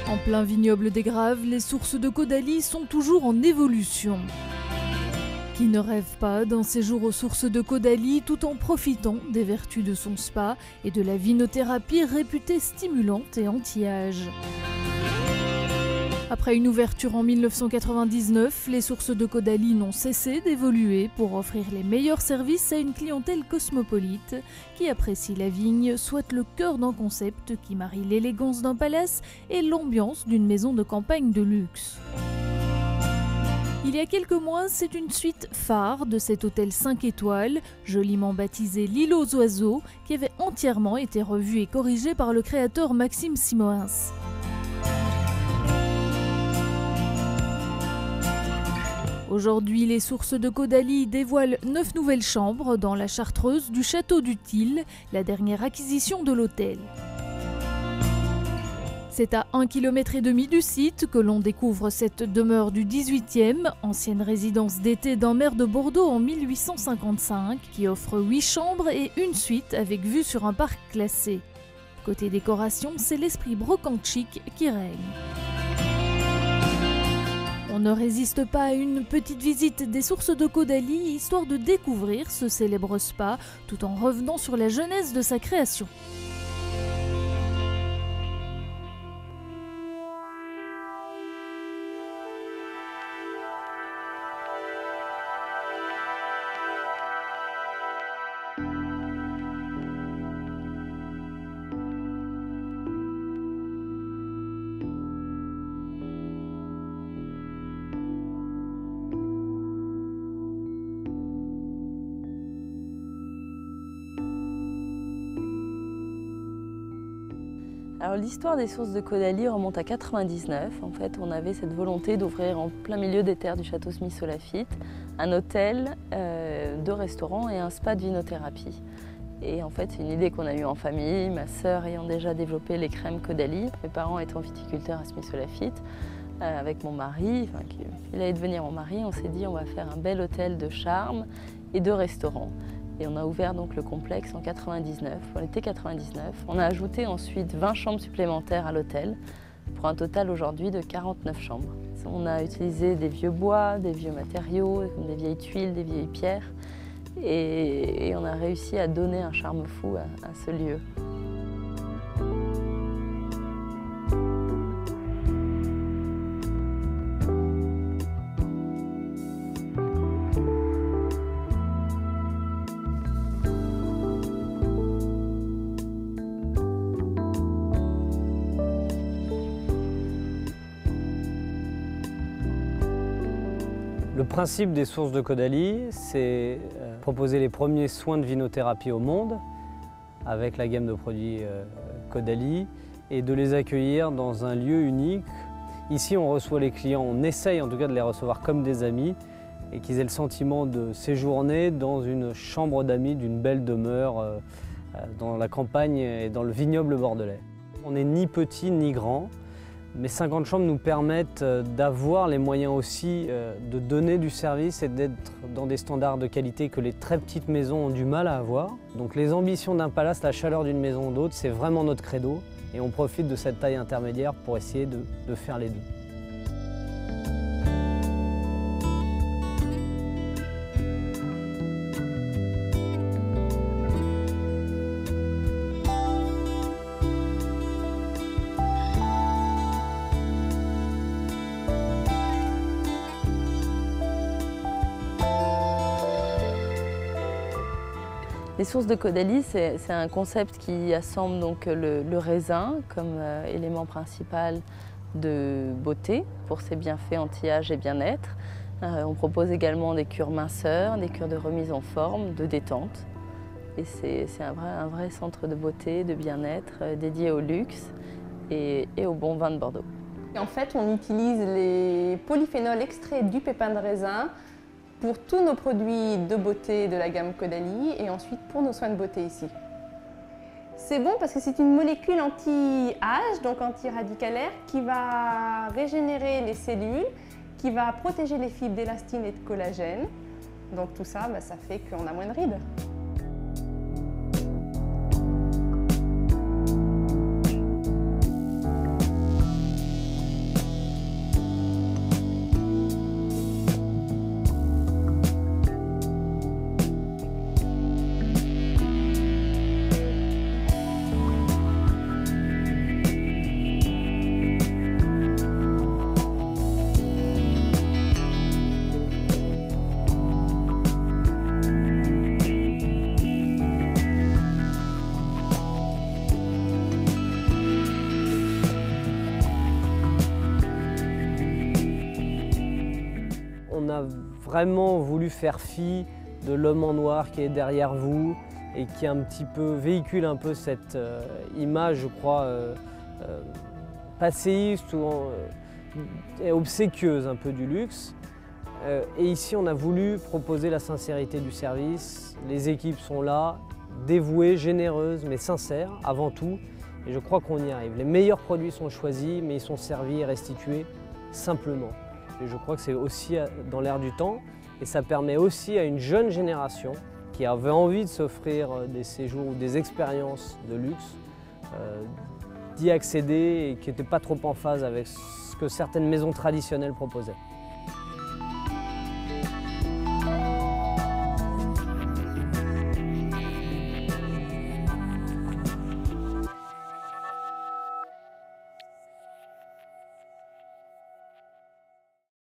En plein vignoble des Graves, les sources de Caudalie sont toujours en évolution. Qui ne rêve pas d'un séjour aux sources de Caudalie tout en profitant des vertus de son spa et de la vinothérapie réputée stimulante et anti-âge. Après une ouverture en 1999, les sources de Caudalie n'ont cessé d'évoluer pour offrir les meilleurs services à une clientèle cosmopolite qui apprécie la vigne, soit le cœur d'un concept qui marie l'élégance d'un palace et l'ambiance d'une maison de campagne de luxe. Il y a quelques mois, c'est une suite phare de cet hôtel 5 étoiles, joliment baptisé l'île aux oiseaux, qui avait entièrement été revu et corrigé par le créateur Maxime Simoens. Aujourd'hui, les sources de Caudalie dévoilent 9 nouvelles chambres dans la chartreuse du château du Til, la dernière acquisition de l'hôtel. C'est à 1,5 km du site que l'on découvre cette demeure du 18e, ancienne résidence d'été d'un maire de Bordeaux en 1855, qui offre 8 chambres et une suite avec vue sur un parc classé. Côté décoration, c'est l'esprit brocante chic qui règne. On ne résiste pas à une petite visite des sources de Caudalie, histoire de découvrir ce célèbre spa, tout en revenant sur la genèse de sa création. Alors l'histoire des sources de Caudalie remonte à 99. En fait, on avait cette volonté d'ouvrir en plein milieu des terres du château Smith-Solafite un hôtel, 2 restaurants et un spa de vinothérapie. Et en fait, c'est une idée qu'on a eue en famille, ma sœur ayant déjà développé les crèmes Caudalie, mes parents étant viticulteurs à Smith-Solafite, avec mon mari, il allait devenir mon mari, on s'est dit on va faire un bel hôtel de charme et 2 restaurants. Et on a ouvert donc le complexe en 99, pour l'été 99. On a ajouté ensuite 20 chambres supplémentaires à l'hôtel, pour un total aujourd'hui de 49 chambres. On a utilisé des vieux bois, des vieux matériaux, comme des vieilles tuiles, des vieilles pierres. Et on a réussi à donner un charme fou à ce lieu. Le principe des sources de Caudalie, c'est proposer les premiers soins de vinothérapie au monde avec la gamme de produits Caudalie et de les accueillir dans un lieu unique. Ici, on reçoit les clients, on essaye en tout cas de les recevoir comme des amis et qu'ils aient le sentiment de séjourner dans une chambre d'amis d'une belle demeure dans la campagne et dans le vignoble bordelais. On n'est ni petit ni grand. Mais 50 chambres nous permettent d'avoir les moyens aussi de donner du service et d'être dans des standards de qualité que les très petites maisons ont du mal à avoir. Donc les ambitions d'un palace, la chaleur d'une maison d'hôte, c'est vraiment notre credo. Et on profite de cette taille intermédiaire pour essayer de faire les deux. Les sources de Caudalie, c'est un concept qui assemble donc le raisin comme élément principal de beauté pour ses bienfaits anti-âge et bien-être. On propose également des cures minceurs, des cures de remise en forme, de détente. Et c'est un vrai centre de beauté, de bien-être dédié au luxe et au bon vin de Bordeaux. En fait, on utilise les polyphénols extraits du pépin de raisin pour tous nos produits de beauté de la gamme Caudalie et ensuite pour nos soins de beauté ici. C'est bon parce que c'est une molécule anti-âge, donc anti-radicalaire, qui va régénérer les cellules, qui va protéger les fibres d'élastine et de collagène. Donc tout ça, ça fait qu'on a moins de rides. vraiment voulu faire fi de l'homme en noir qui est derrière vous et qui véhicule un peu cette image, je crois, passéiste ou obséquieuse un peu du luxe. Et ici, on a voulu proposer la sincérité du service. Les équipes sont là, dévouées, généreuses, mais sincères avant tout. Et je crois qu'on y arrive. Les meilleurs produits sont choisis, mais ils sont servis et restitués simplement. Et je crois que c'est aussi dans l'air du temps. Et ça permet aussi à une jeune génération qui avait envie de s'offrir des séjours ou des expériences de luxe, d'y accéder et qui n'était pas trop en phase avec ce que certaines maisons traditionnelles proposaient.